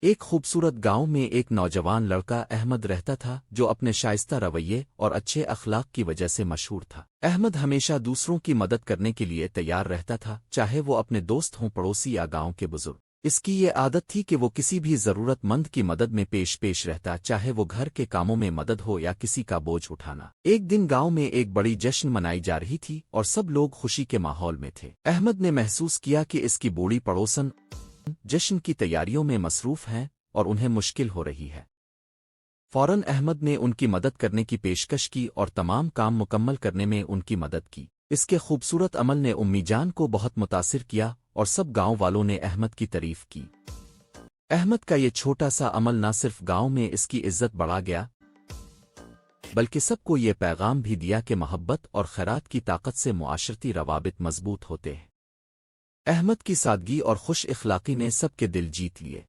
एक खूबसूरत गांव में एक नौजवान लड़का अहमद रहता था जो अपने शाइस्ता रवैये और अच्छे अखलाक की वजह से मशहूर था। अहमद हमेशा दूसरों की मदद करने के लिए तैयार रहता था, चाहे वो अपने दोस्त हों, पड़ोसी या गांव के बुजुर्ग। इसकी ये आदत थी कि वो किसी भी ज़रूरतमंद की मदद में पेश रहता, चाहे वो घर के कामों में मदद हो या किसी का बोझ उठाना। एक दिन गांव में एक बड़ी जश्न मनाई जा रही थी और सब लोग खुशी के माहौल में थे। अहमद ने महसूस किया कि इसकी बूढ़ी पड़ोसन जश्न की तैयारियों में मसरूफ हैं और उन्हें मुश्किल हो रही है। फौरन अहमद ने उनकी मदद करने की पेशकश की और तमाम काम मुकम्मल करने में उनकी मदद की। इसके खूबसूरत अमल ने उम्मीजान को बहुत मुतासिर किया और सब गांव वालों ने अहमद की तारीफ की। अहमद का ये छोटा सा अमल न सिर्फ गांव में इसकी इज्जत बढ़ा गया, बल्कि सबको ये पैगाम भी दिया कि मोहब्बत और खैरात की ताकत से मुआशरती रवाबित मजबूत होते हैं। अहमद की सादगी और खुश इखलाकी ने सबके दिल जीत लिए।